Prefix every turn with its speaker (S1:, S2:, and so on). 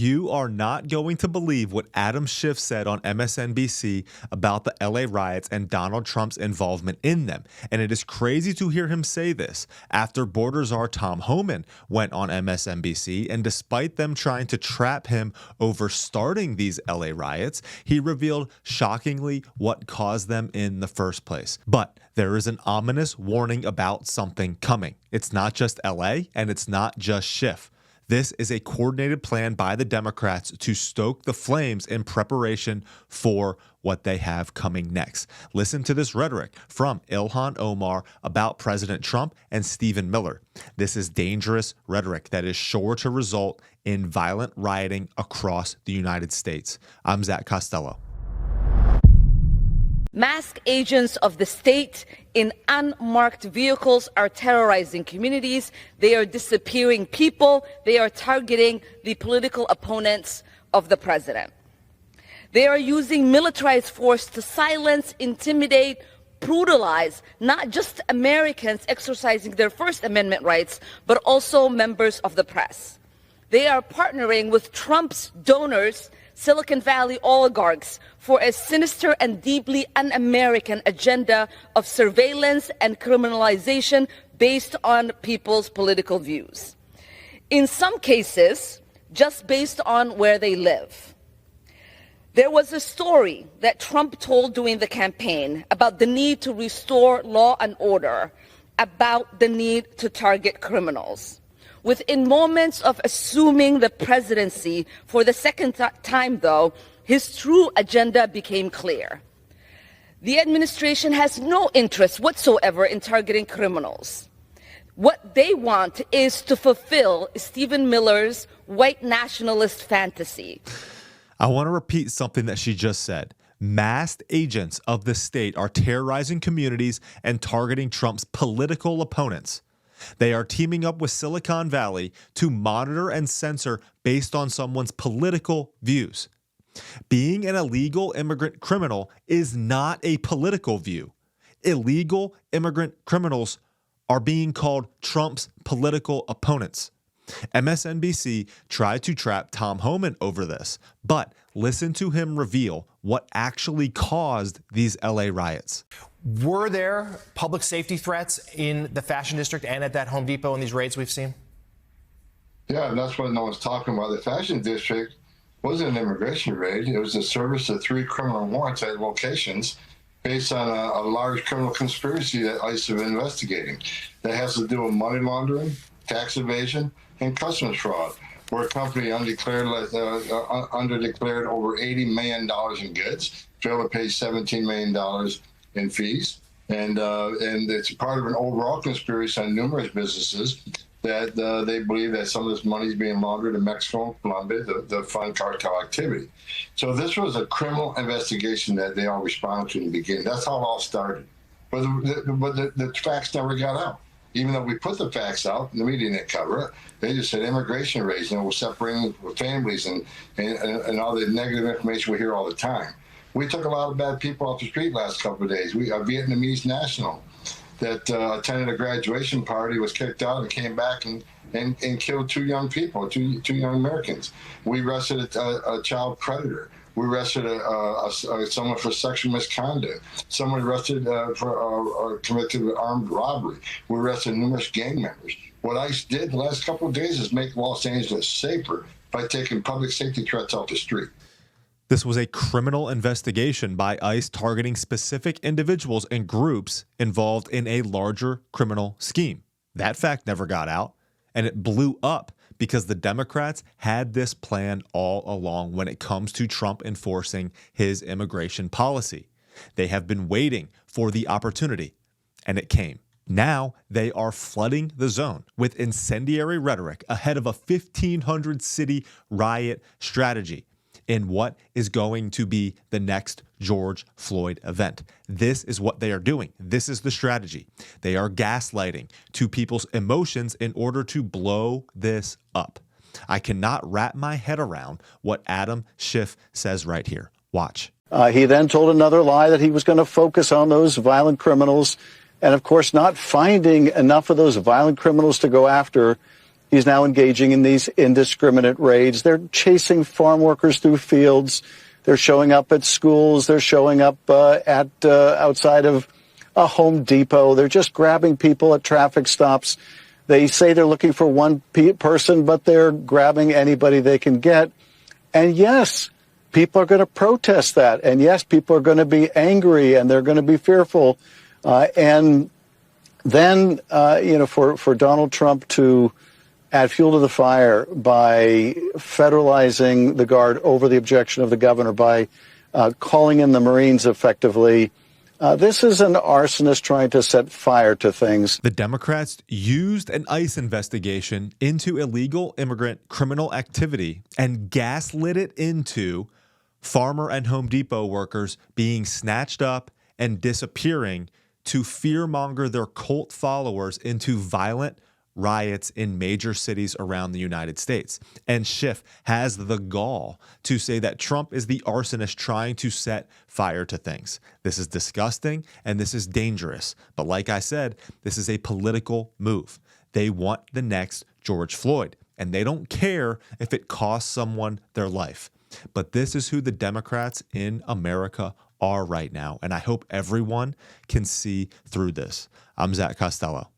S1: You are not going to believe what Adam Schiff said on MSNBC about the LA riots and Donald Trump's involvement in them. And it is crazy to hear him say this after border czar Tom Homan went on MSNBC, and despite them trying to trap him over starting these LA riots, he revealed shockingly what caused them in the first place. But there is an ominous warning about something coming. It's not just LA, and it's not just Schiff. This is a coordinated plan by the Democrats to stoke the flames in preparation for what they have coming next. Listen to this rhetoric from Ilhan Omar about President Trump and Stephen Miller. This is dangerous rhetoric that is sure to result in violent rioting across the United States. I'm Zach Costello.
S2: Masked agents of the state in unmarked vehicles are terrorizing communities. They are disappearing people. They are targeting the political opponents of the president. They are using militarized force to silence, intimidate, brutalize not just Americans exercising their First Amendment rights, but also members of the press. They are partnering with Trump's donors, Silicon Valley oligarchs, for a sinister and deeply un-American agenda of surveillance and criminalization based on people's political views. In some cases, just based on where they live. There was a story that Trump told during the campaign about the need to restore law and order, about the need to target criminals. Within moments of assuming the presidency for the second time, though, his true agenda became clear. The administration has no interest whatsoever in targeting criminals. What they want is to fulfill Stephen Miller's white nationalist fantasy.
S1: I want to repeat something that she just said. Masked agents of the state are terrorizing communities and targeting Trump's political opponents. They are teaming up with Silicon Valley to monitor and censor based on someone's political views. Being an illegal immigrant criminal is not a political view. Illegal immigrant criminals are being called Trump's political opponents. MSNBC tried to trap Tom Homan over this, but listen to him reveal what actually caused these LA riots.
S3: Were there public safety threats in the Fashion District and at that Home Depot in these raids we've seen?
S4: Yeah, and that's what no one's talking about. The Fashion District wasn't an immigration raid. It was a service of 3 criminal warrants at locations based on a large criminal conspiracy that ICE have been investigating. That has to do with money laundering, tax evasion, and customs fraud, where a company underdeclared over $80 million in goods, failed to pay $17 million in fees, and it's part of an overall conspiracy on numerous businesses that they believe that some of this money is being laundered in Mexico and Colombia to fund cartel activity. So this was a criminal investigation that they all responded to in the beginning. That's how it all started. But the facts never got out. Even though we put the facts out, the media didn't cover it. They just said immigration raids, we're separating families and all the negative information we hear all the time. We took a lot of bad people off the street last couple of days. A Vietnamese national that attended a graduation party was kicked out and came back and killed 2 young people, two young Americans. We arrested a child predator. We arrested someone for sexual misconduct. Someone arrested for committed armed robbery. We arrested numerous gang members. What ICE did the last couple of days is make Los Angeles safer by taking public safety threats off the street.
S1: This was a criminal investigation by ICE targeting specific individuals and groups involved in a larger criminal scheme. That fact never got out, and it blew up because the Democrats had this plan all along when it comes to Trump enforcing his immigration policy. They have been waiting for the opportunity, and it came. Now they are flooding the zone with incendiary rhetoric ahead of a 1,500-city riot strategy in what is going to be the next George Floyd event. This is what they are doing. This is the strategy. They are gaslighting to people's emotions in order to blow this up. I cannot wrap my head around what Adam Schiff says right here. Watch.
S5: He then told another lie that he was going to focus on those violent criminals. And of course, not finding enough of those violent criminals to go after, He's now engaging in these indiscriminate raids. They're chasing farm workers through fields. They're showing up at schools. They're showing up outside of a Home Depot. They're just grabbing people at traffic stops. They say they're looking for one person, but they're grabbing anybody they can get. And yes, people are going to protest that. And yes, people are going to be angry and they're going to be fearful. And then, for Donald Trump to add fuel to the fire by federalizing the Guard over the objection of the governor, by calling in the Marines effectively, this is an arsonist trying to set fire to things.
S1: The Democrats used an ICE investigation into illegal immigrant criminal activity and gaslit it into farmer and Home Depot workers being snatched up and disappearing to fearmonger their cult followers into violent riots in major cities around the United States. And Schiff has the gall to say that Trump is the arsonist trying to set fire to things. This is disgusting and this is dangerous. But like I said, this is a political move. They want the next George Floyd, and they don't care if it costs someone their life. But this is who the Democrats in America are right now, and I hope everyone can see through this. I'm Zach Costello.